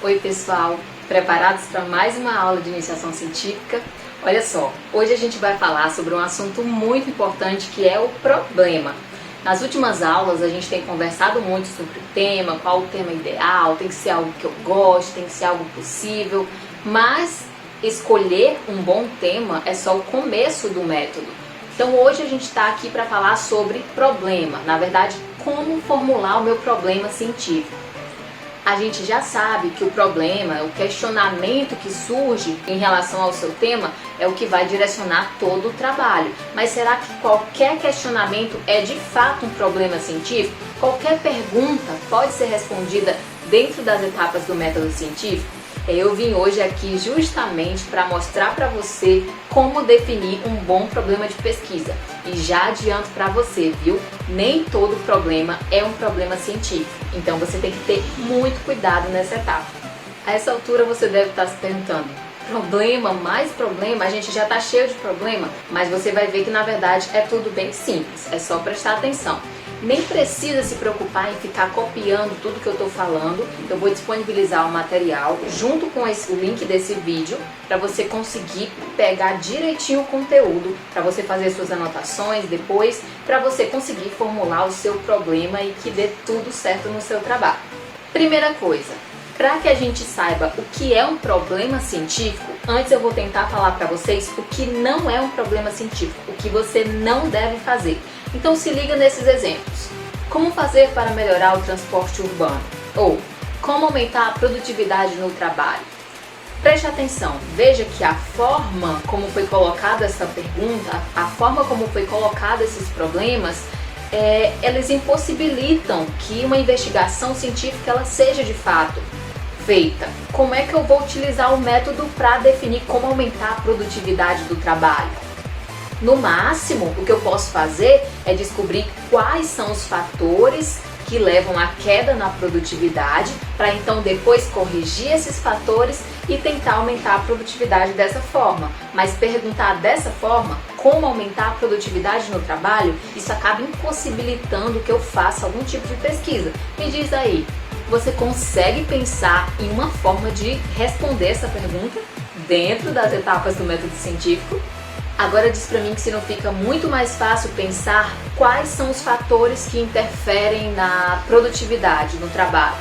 Oi pessoal, preparados para mais uma aula de iniciação científica? Olha só, hoje a gente vai falar sobre um assunto muito importante que é o problema. Nas últimas aulas a gente tem conversado muito sobre o tema, qual o tema ideal, tem que ser algo que eu goste, tem que ser algo possível, mas escolher um bom tema é só o começo do método. Então hoje a gente está aqui para falar sobre problema, na verdade, como formular o meu problema científico. A gente já sabe que o problema, o questionamento que surge em relação ao seu tema é o que vai direcionar todo o trabalho. Mas será que qualquer questionamento é de fato um problema científico? Qualquer pergunta pode ser respondida dentro das etapas do método científico? Eu vim hoje aqui justamente para mostrar para você como definir um bom problema de pesquisa. E já adianto para você, viu? Nem todo problema é um problema científico. Então você tem que ter muito cuidado nessa etapa. A essa altura você deve estar se perguntando: problema, mais problema? A gente já está cheio de problema? Mas você vai ver que na verdade é tudo bem simples. É só prestar atenção. Nem precisa se preocupar em ficar copiando tudo que eu estou falando. Eu vou disponibilizar o material junto com o link desse vídeo para você conseguir pegar direitinho o conteúdo, para você fazer suas anotações depois, para você conseguir formular o seu problema e que dê tudo certo no seu trabalho. Primeira coisa, para que a gente saiba o que é um problema científico, antes eu vou tentar falar para vocês o que não é um problema científico, o que você não deve fazer. Então se liga nesses exemplos. Como fazer para melhorar o transporte urbano? Ou como aumentar a produtividade no trabalho? Preste atenção, veja que a forma como foi colocada essa pergunta, a forma como foi colocado esses problemas, eles impossibilitam que uma investigação científica ela seja de fato feita. Como é que eu vou utilizar o método para definir como aumentar a produtividade do trabalho? No máximo, o que eu posso fazer é descobrir quais são os fatores que levam à queda na produtividade, para então depois corrigir esses fatores e tentar aumentar a produtividade dessa forma. Mas perguntar dessa forma, como aumentar a produtividade no trabalho, isso acaba impossibilitando que eu faça algum tipo de pesquisa. Me diz aí, você consegue pensar em uma forma de responder essa pergunta dentro das etapas do método científico? Agora diz pra mim que se não fica muito mais fácil pensar quais são os fatores que interferem na produtividade no trabalho.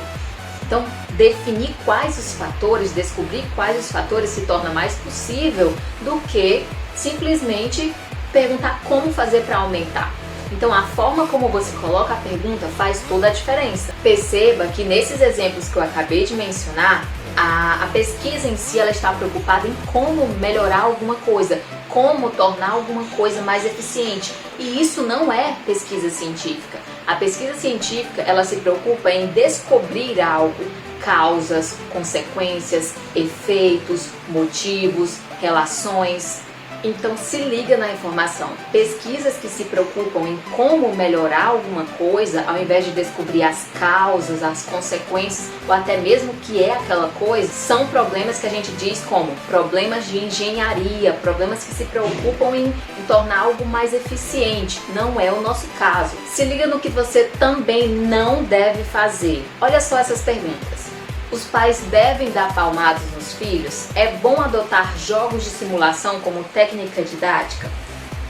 Então, definir quais os fatores, descobrir quais os fatores se torna mais possível do que simplesmente perguntar como fazer para aumentar. Então, a forma como você coloca a pergunta faz toda a diferença. Perceba que nesses exemplos que eu acabei de mencionar, a pesquisa em si ela está preocupada em como melhorar alguma coisa, como tornar alguma coisa mais eficiente. E isso não é pesquisa científica. A pesquisa científica ela se preocupa em descobrir algo, causas, consequências, efeitos, motivos, relações. Então se liga na informação. Pesquisas que se preocupam em como melhorar alguma coisa, ao invés de descobrir as causas, as consequências ou até mesmo o que é aquela coisa, são problemas que a gente diz como problemas de engenharia, problemas que se preocupam em tornar algo mais eficiente. Não é o nosso caso. Se liga no que você também não deve fazer. Olha só essas perguntas. Os pais devem dar palmadas nos filhos? É bom adotar jogos de simulação como técnica didática?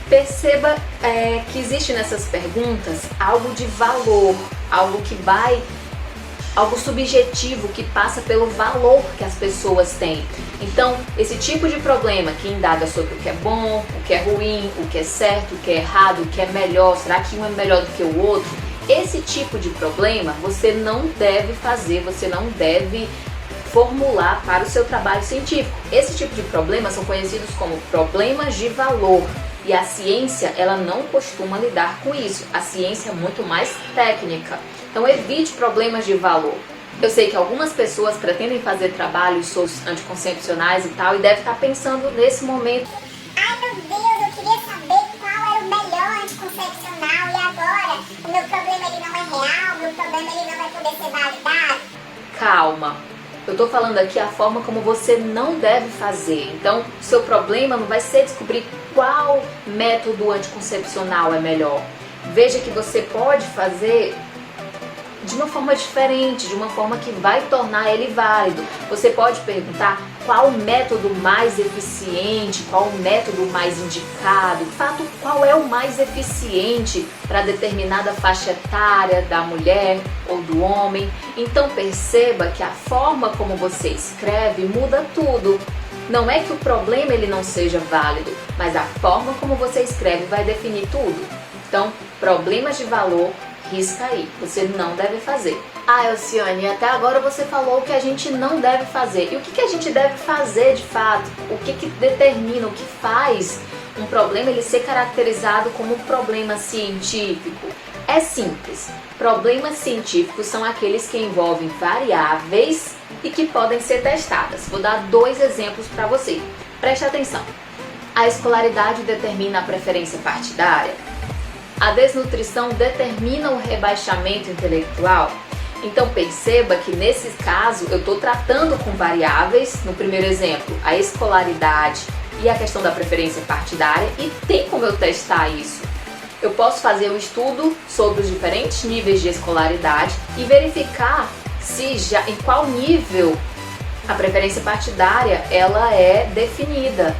Perceba que existe nessas perguntas algo de valor, algo subjetivo que passa pelo valor que as pessoas têm. Então, esse tipo de problema que indaga sobre o que é bom, o que é ruim, o que é certo, o que é errado, o que é melhor, será que um é melhor do que o outro? Esse tipo de problema você não deve fazer, você não deve formular para o seu trabalho científico. Esse tipo de problemas são conhecidos como problemas de valor. E a ciência, ela não costuma lidar com isso. A ciência é muito mais técnica. Então evite problemas de valor. Eu sei que algumas pessoas pretendem fazer trabalhos sobre anticoncepcionais e tal, e devem estar pensando nesse momento: ai meu Deus, eu queria saber qual era o melhor anticoncepcional e agora o meu problema ele não é real, o meu problema ele não vai poder ser validado. Calma. Eu tô falando aqui a forma como você não deve fazer. Então, o seu problema não vai ser descobrir qual método anticoncepcional é melhor. Veja que você pode fazer de uma forma diferente, de uma forma que vai tornar ele válido. Você pode perguntar qual o método mais eficiente, qual o método mais indicado, de fato, qual é o mais eficiente para determinada faixa etária da mulher ou do homem. Então perceba que a forma como você escreve muda tudo. Não é que o problema ele não seja válido, mas a forma como você escreve vai definir tudo. Então, problemas de valor, risca aí, você não deve fazer. Ah, Elciane, até agora você falou que a gente não deve fazer. E o que a gente deve fazer de fato? O que determina, o que faz um problema ele ser caracterizado como um problema científico? É simples. Problemas científicos são aqueles que envolvem variáveis e que podem ser testadas. Vou dar 2 exemplos para você. Preste atenção. A escolaridade determina a preferência partidária? A desnutrição determina o rebaixamento intelectual? Então perceba que nesse caso eu estou tratando com variáveis, no primeiro exemplo, a escolaridade e a questão da preferência partidária, e tem como eu testar isso. Eu posso fazer um estudo sobre os diferentes níveis de escolaridade e verificar se já em qual nível a preferência partidária ela é definida.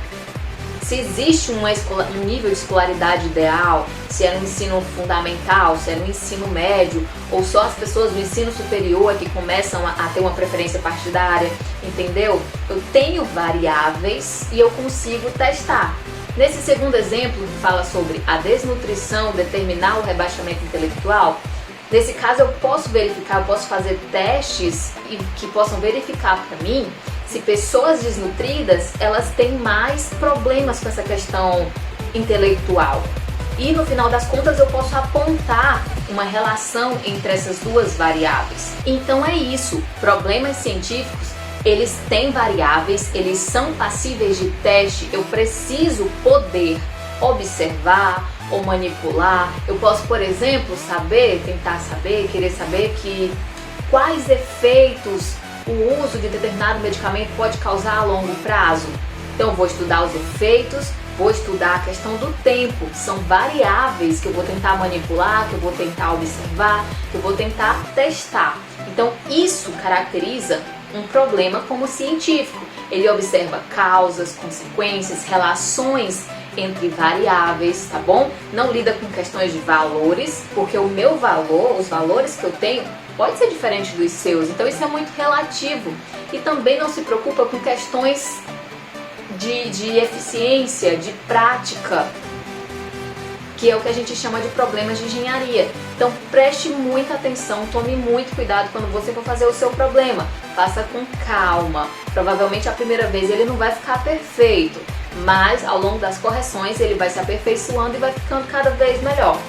Se existe um nível de escolaridade ideal, se é no ensino fundamental, se é no ensino médio, ou só as pessoas do ensino superior que começam a ter uma preferência partidária, entendeu? Eu tenho variáveis e eu consigo testar. Nesse segundo exemplo, que fala sobre a desnutrição determinar o rebaixamento intelectual, nesse caso eu posso verificar, eu posso fazer testes que possam verificar para mim se pessoas desnutridas elas têm mais problemas com essa questão intelectual. E no final das contas eu posso apontar uma relação entre essas duas variáveis. Então é isso, problemas científicos eles têm variáveis, eles são passíveis de teste, eu preciso poder observar ou manipular. Eu posso, por exemplo, querer saber quais efeitos o uso de determinado medicamento pode causar a longo prazo. Então eu vou estudar os efeitos, vou estudar a questão do tempo. São variáveis que eu vou tentar manipular, que eu vou tentar observar, que eu vou tentar testar. Então isso caracteriza um problema como científico. Ele observa causas, consequências, relações entre variáveis, tá bom? Não lida com questões de valores, porque o meu valor, os valores que eu tenho, pode ser diferente dos seus, então isso é muito relativo. E também não se preocupa com questões de eficiência, de prática, que é o que a gente chama de problemas de engenharia. Então preste muita atenção, tome muito cuidado quando você for fazer o seu problema. Faça com calma. Provavelmente a primeira vez ele não vai ficar perfeito, mas ao longo das correções ele vai se aperfeiçoando e vai ficando cada vez melhor.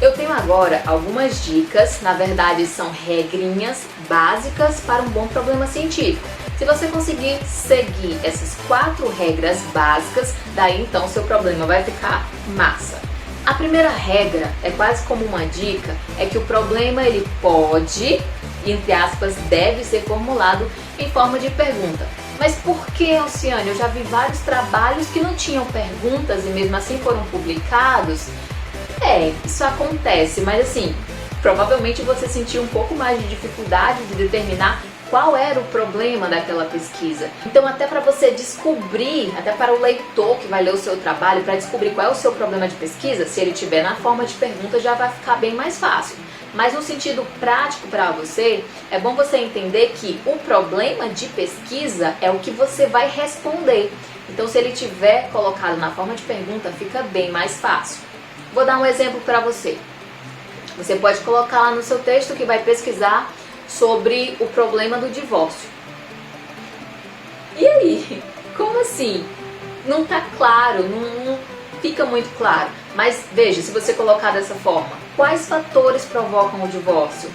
Eu tenho agora algumas dicas, na verdade são regrinhas básicas para um bom problema científico. Se você conseguir seguir essas 4 regras básicas, daí então seu problema vai ficar massa. A primeira regra, é quase como uma dica, é que o problema ele pode, entre aspas, deve ser formulado em forma de pergunta. Mas por que, Elciane? Eu já vi vários trabalhos que não tinham perguntas e mesmo assim foram publicados. Isso acontece, mas assim, provavelmente você sentiu um pouco mais de dificuldade de determinar qual era o problema daquela pesquisa. Então até para você descobrir, até para o leitor que vai ler o seu trabalho, para descobrir qual é o seu problema de pesquisa, se ele tiver na forma de pergunta já vai ficar bem mais fácil. Mas no sentido prático para você, é bom você entender que o problema de pesquisa é o que você vai responder. Então se ele tiver colocado na forma de pergunta, fica bem mais fácil. Vou dar um exemplo para você. Você pode colocar lá no seu texto que vai pesquisar sobre o problema do divórcio. E aí? Como assim? Não tá claro, não fica muito claro. Mas veja, se você colocar dessa forma, quais fatores provocam o divórcio?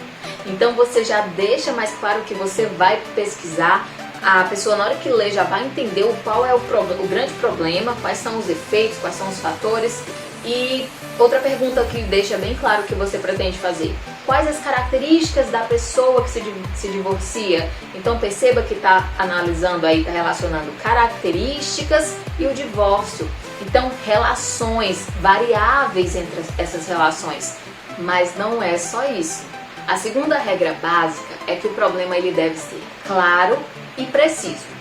Então você já deixa mais claro que você vai pesquisar. A pessoa na hora que lê já vai entender qual é o grande problema, quais são os efeitos, quais são os fatores. E outra pergunta que deixa bem claro o que você pretende fazer. Quais as características da pessoa que se divorcia? Então perceba que está analisando aí, está relacionando características e o divórcio. Então relações, variáveis entre essas relações. Mas não é só isso. A segunda regra básica é que o problema ele deve ser claro e preciso.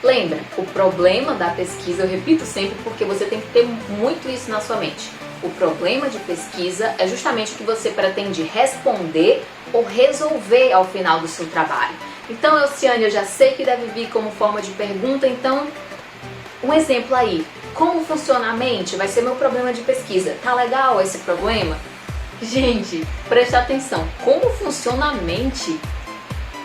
Lembra, o problema da pesquisa, eu repito sempre porque você tem que ter muito isso na sua mente. O problema de pesquisa é justamente o que você pretende responder ou resolver ao final do seu trabalho. Então, Elciane, eu já sei que deve vir como forma de pergunta, então, um exemplo aí. Como funciona a mente? Vai ser meu problema de pesquisa. Tá legal esse problema? Gente, preste atenção. Como funciona a mente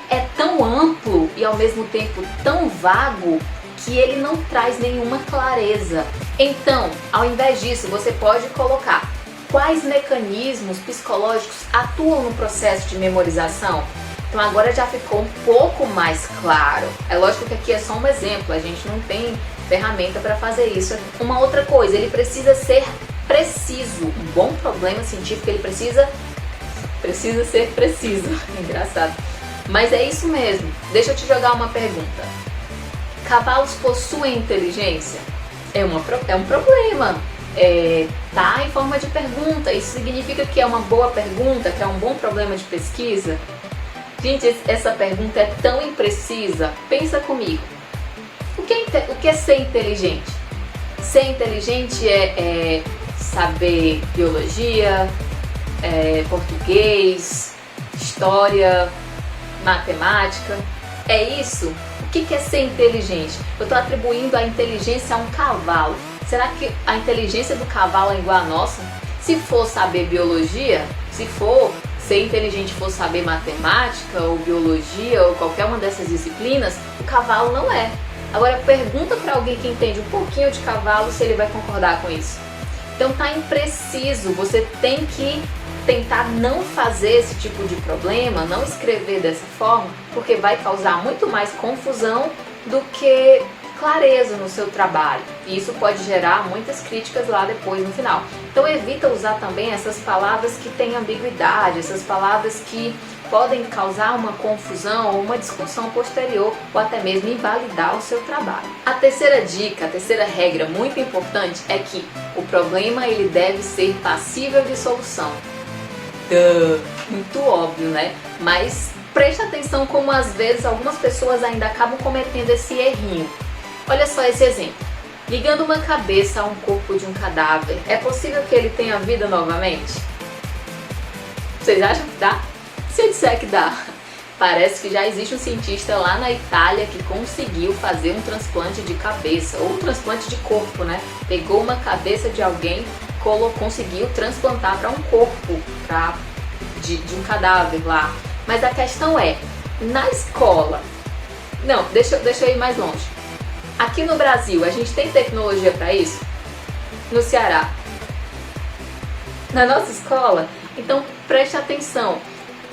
é tão amplo e ao mesmo tempo tão vago que ele não traz nenhuma clareza. Então, ao invés disso, você pode colocar quais mecanismos psicológicos atuam no processo de memorização. Então agora já ficou um pouco mais claro. É lógico que aqui é só um exemplo, a gente não tem ferramenta para fazer isso. Uma outra coisa, ele precisa ser preciso. Um bom problema científico, ele precisa ser preciso. Engraçado. Mas é isso mesmo. Deixa eu te jogar uma pergunta. Cavalos possuem inteligência? É um problema. Tá em forma de pergunta. Isso significa que é uma boa pergunta, que é um bom problema de pesquisa? Gente, essa pergunta é tão imprecisa. Pensa comigo. O que é ser inteligente? Ser inteligente é saber biologia, português, história, matemática. É isso? O que é ser inteligente? Eu estou atribuindo a inteligência a um cavalo. Será que a inteligência do cavalo é igual à nossa? Se for saber biologia, se for ser inteligente for saber matemática ou biologia ou qualquer uma dessas disciplinas, o cavalo não é. Agora pergunta para alguém que entende um pouquinho de cavalo se ele vai concordar com isso. Então tá impreciso, você tem que tentar não fazer esse tipo de problema, não escrever dessa forma, porque vai causar muito mais confusão do que clareza no seu trabalho. E isso pode gerar muitas críticas lá depois no final. Então evita usar também essas palavras que têm ambiguidade, essas palavras que podem causar uma confusão ou uma discussão posterior ou até mesmo invalidar o seu trabalho. A terceira dica, a terceira regra muito importante é que o problema ele deve ser passível de solução. Muito óbvio, né? Mas preste atenção como às vezes algumas pessoas ainda acabam cometendo esse errinho. Olha só esse exemplo. Ligando uma cabeça a um corpo de um cadáver, é possível que ele tenha vida novamente? Vocês acham que dá? Se eu disser que dá, parece que já existe um cientista lá na Itália que conseguiu fazer um transplante de cabeça, ou um transplante de corpo, né? Pegou uma cabeça de alguém, conseguiu transplantar para um corpo, de um cadáver lá. Mas a questão é, na escola... Não, deixa eu ir mais longe. Aqui no Brasil, a gente tem tecnologia para isso? No Ceará? Na nossa escola? Então preste atenção.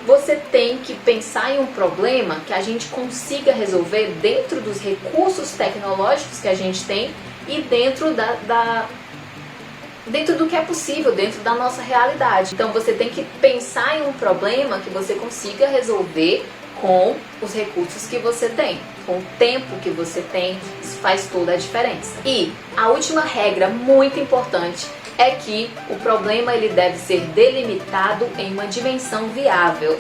Você tem que pensar em um problema que a gente consiga resolver dentro dos recursos tecnológicos que a gente tem e dentro dentro do que é possível, dentro da nossa realidade. Então você tem que pensar em um problema que você consiga resolver com os recursos que você tem, com o tempo que você tem. Isso faz toda a diferença. E a última regra muito importante é que o problema ele deve ser delimitado em uma dimensão viável.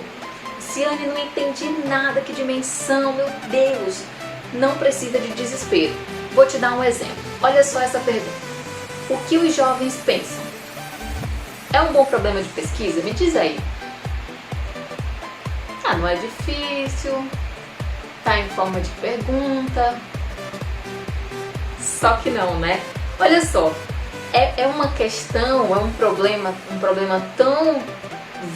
Ciane, não entendi nada, que dimensão, meu Deus! Não precisa de desespero. Vou te dar um exemplo. Olha só essa pergunta. O que os jovens pensam? É um bom problema de pesquisa? Me diz aí. Ah, não é difícil, tá em forma de pergunta. Só que não, né? Olha só. É uma questão, é um problema tão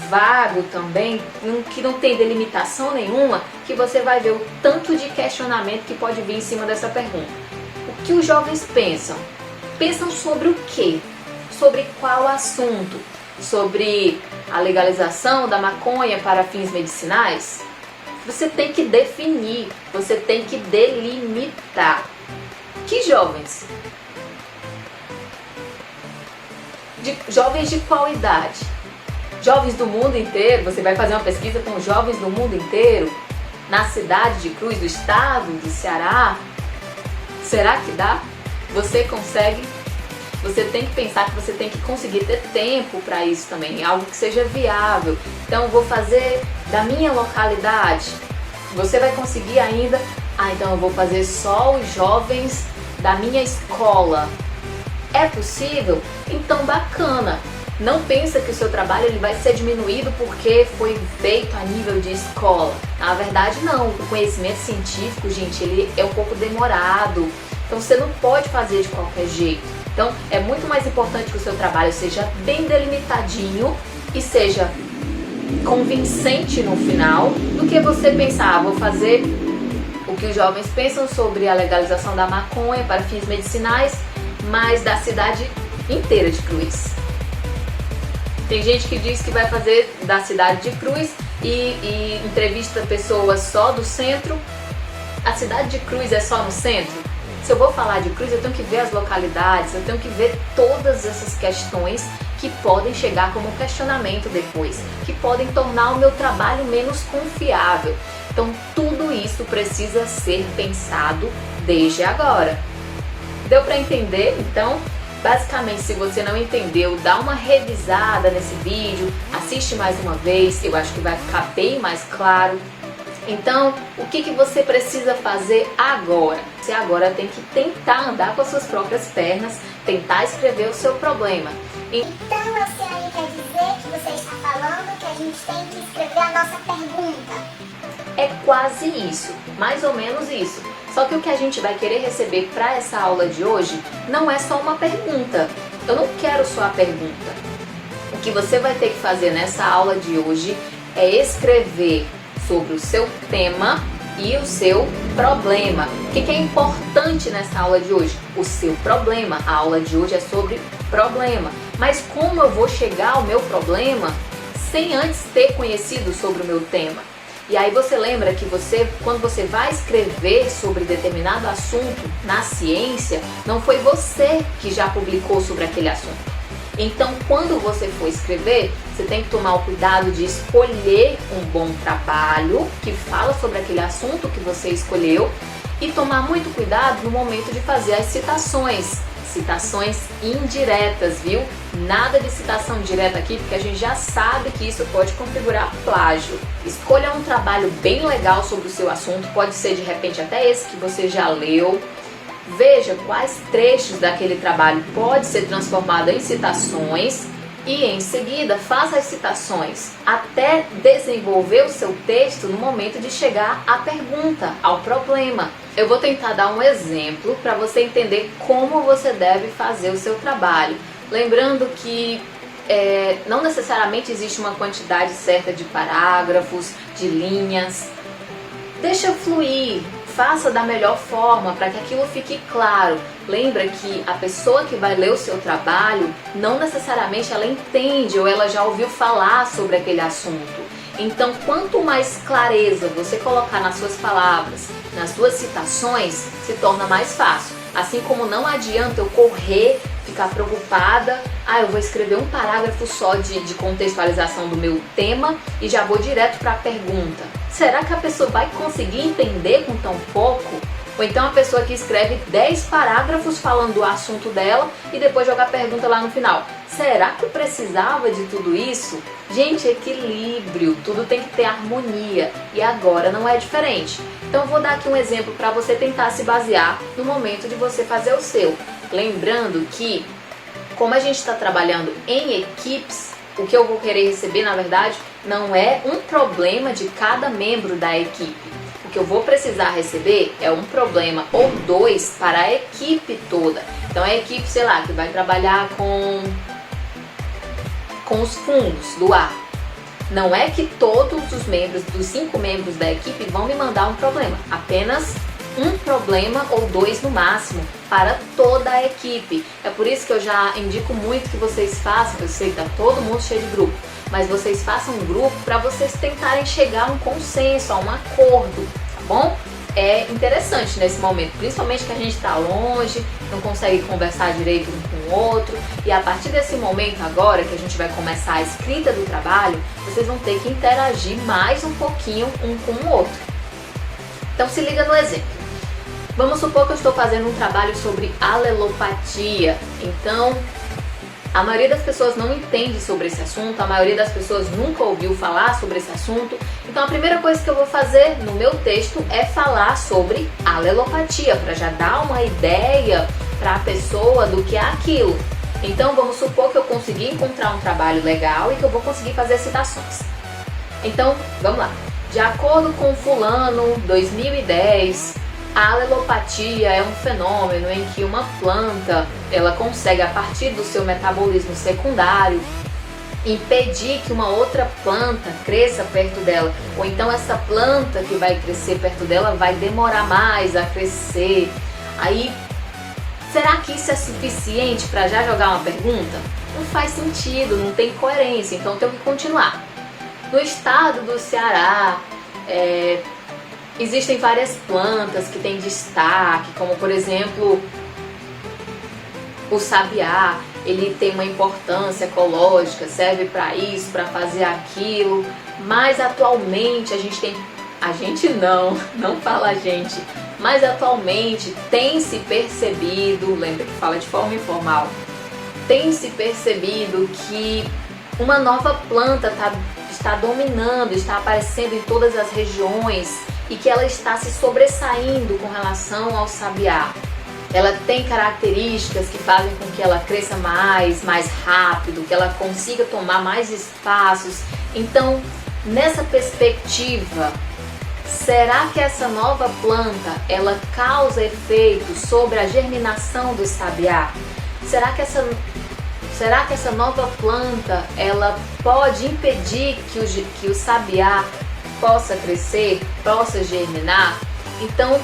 vago também, que não tem delimitação nenhuma, que você vai ver o tanto de questionamento que pode vir em cima dessa pergunta. O que os jovens pensam? Pensam sobre o quê? Sobre qual assunto? Sobre a legalização da maconha para fins medicinais? Você tem que definir, você tem que delimitar. Que jovens? Jovens de qual idade? Jovens do mundo inteiro? Você vai fazer uma pesquisa com jovens do mundo inteiro? Na cidade de Cruz do Estado, do Ceará? Será que dá? Você consegue? você tem que pensar que você tem que conseguir ter tempo para isso também, algo que seja viável. Então, vou fazer da minha localidade. Você vai conseguir ainda, então eu vou fazer só os jovens da minha escola. É possível? Então, bacana. Não pensa que o seu trabalho ele vai ser diminuído porque foi feito a nível de escola. Na verdade, não. O conhecimento científico, gente, ele é um pouco demorado. Então, você não pode fazer de qualquer jeito. Então, é muito mais importante que o seu trabalho seja bem delimitadinho e seja convincente no final do que você pensar, vou fazer o que os jovens pensam sobre a legalização da maconha para fins medicinais, mas da cidade inteira de Cruz. Tem gente que diz que vai fazer da cidade de Cruz e entrevista pessoas só do centro. A cidade de Cruz é só no centro? Se eu vou falar de Cruz, eu tenho que ver as localidades, eu tenho que ver todas essas questões que podem chegar como questionamento depois, que podem tornar o meu trabalho menos confiável. Então, tudo isso precisa ser pensado desde agora. Deu para entender? Então, basicamente, se você não entendeu, dá uma revisada nesse vídeo, assiste mais uma vez, eu acho que vai ficar bem mais claro. Então, o que você precisa fazer agora? Você agora tem que tentar andar com as suas próprias pernas, tentar escrever o seu problema. Então, você aí quer dizer que você está falando que a gente tem que escrever a nossa pergunta? É quase isso, mais ou menos isso. Só que o que a gente vai querer receber para essa aula de hoje não é só uma pergunta. Eu não quero só a pergunta. O que você vai ter que fazer nessa aula de hoje é escrever sobre o seu tema e o seu problema. O que é importante nessa aula de hoje? O seu problema. A aula de hoje é sobre problema. Mas como eu vou chegar ao meu problema sem antes ter conhecido sobre o meu tema? E aí você lembra que quando você vai escrever sobre determinado assunto na ciência, não foi você que já publicou sobre aquele assunto. Então, quando você for escrever, você tem que tomar o cuidado de escolher um bom trabalho que fala sobre aquele assunto que você escolheu e tomar muito cuidado no momento de fazer as citações. Citações indiretas, viu? Nada de citação direta aqui, porque a gente já sabe que isso pode configurar plágio. Escolha um trabalho bem legal sobre o seu assunto, pode ser de repente até esse que você já leu. Veja quais trechos daquele trabalho pode ser transformado em citações e em seguida faça as citações até desenvolver o seu texto no momento de chegar à pergunta, ao problema. Eu vou tentar dar um exemplo para você entender como você deve fazer o seu trabalho. Lembrando que não necessariamente existe uma quantidade certa de parágrafos, de linhas. Deixa fluir, faça da melhor forma para que aquilo fique claro. Lembra que a pessoa que vai ler o seu trabalho, não necessariamente ela entende ou ela já ouviu falar sobre aquele assunto. Então, quanto mais clareza você colocar nas suas palavras, nas suas citações, se torna mais fácil. Assim como não adianta eu correr, ficar preocupada, eu vou escrever um parágrafo só de contextualização do meu tema e já vou direto para a pergunta. Será que a pessoa vai conseguir entender com tão pouco? Ou então a pessoa que escreve 10 parágrafos falando do assunto dela e depois joga a pergunta lá no final. Será que eu precisava de tudo isso? Gente, equilíbrio, tudo tem que ter harmonia e agora não é diferente. Então eu vou dar aqui um exemplo para você tentar se basear no momento de você fazer o seu. Lembrando que, como a gente está trabalhando em equipes, o que eu vou querer receber, na verdade, não é um problema de cada membro da equipe. O que eu vou precisar receber é um problema ou dois para a equipe toda. Então a equipe, sei lá, que vai trabalhar com os fungos do ar. Não é que todos os membros, dos 5 membros da equipe, vão me mandar um problema. Apenas um problema ou 2 no máximo para toda a equipe. É por isso que eu já indico muito que vocês façam, eu sei que tá todo mundo cheio de grupo, mas vocês façam um grupo para vocês tentarem chegar a um consenso, a um acordo, tá bom? É interessante nesse momento, principalmente que a gente está longe, não consegue conversar direito um com o outro, e a partir desse momento agora que a gente vai começar a escrita do trabalho, vocês vão ter que interagir mais um pouquinho um com o outro. Então se liga no exemplo. Vamos supor que eu estou fazendo um trabalho sobre alelopatia, então a maioria das pessoas não entende sobre esse assunto, a maioria das pessoas nunca ouviu falar sobre esse assunto. Então a primeira coisa que eu vou fazer no meu texto é falar sobre alelopatia, para já dar uma ideia para a pessoa do que é aquilo. Então vamos supor que eu consegui encontrar um trabalho legal e que eu vou conseguir fazer citações. Então vamos lá. De acordo com fulano, 2010, a alelopatia é um fenômeno em que uma planta, ela consegue, a partir do seu metabolismo secundário, impedir que uma outra planta cresça perto dela. Ou então essa planta que vai crescer perto dela vai demorar mais a crescer. Aí, será que isso é suficiente para já jogar uma pergunta? Não faz sentido, não tem coerência, então eu tenho que continuar. No estado do Ceará, existem várias plantas que têm destaque, como por exemplo o sabiá. Ele tem uma importância ecológica, serve para isso, para fazer aquilo, mas atualmente mas atualmente tem se percebido, lembra que fala de forma informal, tem se percebido que uma nova planta está dominando, está aparecendo em todas as regiões e que ela está se sobressaindo com relação ao sabiá. Ela tem características que fazem com que ela cresça mais rápido, que ela consiga tomar mais espaços. Então, nessa perspectiva, será que essa nova planta, ela causa efeitos sobre a germinação do sabiá? Será que essa nova planta, ela pode impedir que o sabiá possa crescer, possa germinar? Então,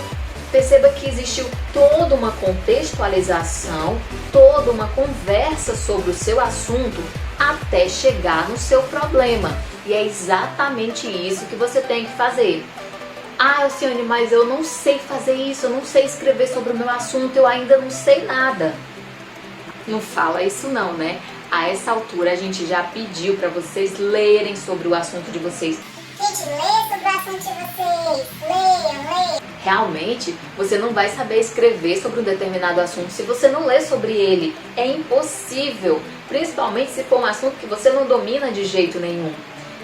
perceba que existiu toda uma contextualização, toda uma conversa sobre o seu assunto até chegar no seu problema. E é exatamente isso que você tem que fazer. Ah, Alcione, mas eu não sei fazer isso, eu não sei escrever sobre o meu assunto, eu ainda não sei nada. Não fala isso não, né? A essa altura a gente já pediu para vocês lerem sobre o assunto de vocês. Gente, lê sobre o assunto de vocês. Leiam. Realmente, você não vai saber escrever sobre um determinado assunto se você não ler sobre ele. É impossível, principalmente se for um assunto que você não domina de jeito nenhum.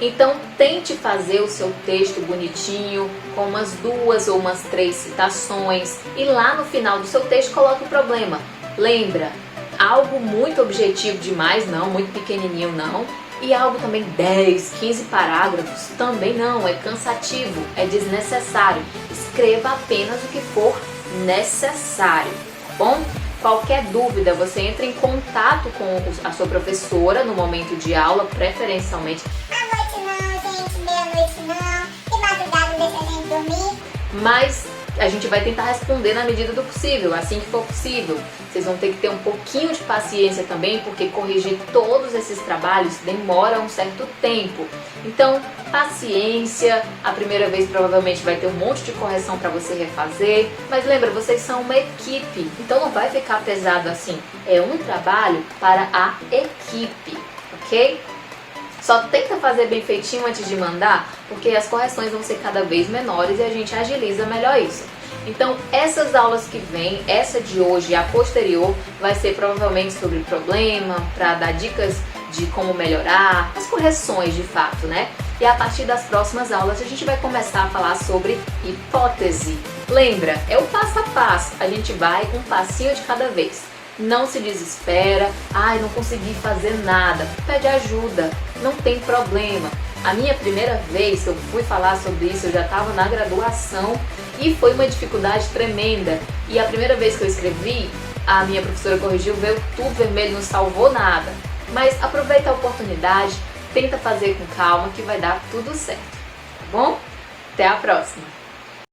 Então, tente fazer o seu texto bonitinho, com umas 2 ou umas 3 citações, e lá no final do seu texto coloque o problema. Lembra, algo muito objetivo demais não, muito pequenininho não, e algo também 10, 15 parágrafos também não, é cansativo, é desnecessário. Escreva apenas o que for necessário, tá bom? Qualquer dúvida, você entra em contato com a sua professora no momento de aula, preferencialmente. À noite não, gente, meia-noite não, de madrugada não deixa a gente dormir. Mas a gente vai tentar responder na medida do possível, assim que for possível. Vocês vão ter que ter um pouquinho de paciência também, porque corrigir todos esses trabalhos demora um certo tempo. Então, paciência. A primeira vez provavelmente vai ter um monte de correção para você refazer, mas lembra, vocês são uma equipe, então não vai ficar pesado assim. É um trabalho para a equipe, ok? Só tenta fazer bem feitinho antes de mandar, porque as correções vão ser cada vez menores e a gente agiliza melhor isso. Então, essas aulas que vêm, essa de hoje e a posterior, vai ser provavelmente sobre problema, para dar dicas de como melhorar, as correções de fato, né? E a partir das próximas aulas a gente vai começar a falar sobre hipótese. Lembra, é o passo a passo, a gente vai um passinho de cada vez. Não se desespera, ai, não consegui fazer nada, pede ajuda, não tem problema. A minha primeira vez que eu fui falar sobre isso, eu já estava na graduação e foi uma dificuldade tremenda. E a primeira vez que eu escrevi, a minha professora corrigiu, veio tudo vermelho, não salvou nada. Mas aproveita a oportunidade, tenta fazer com calma que vai dar tudo certo, tá bom? Até a próxima!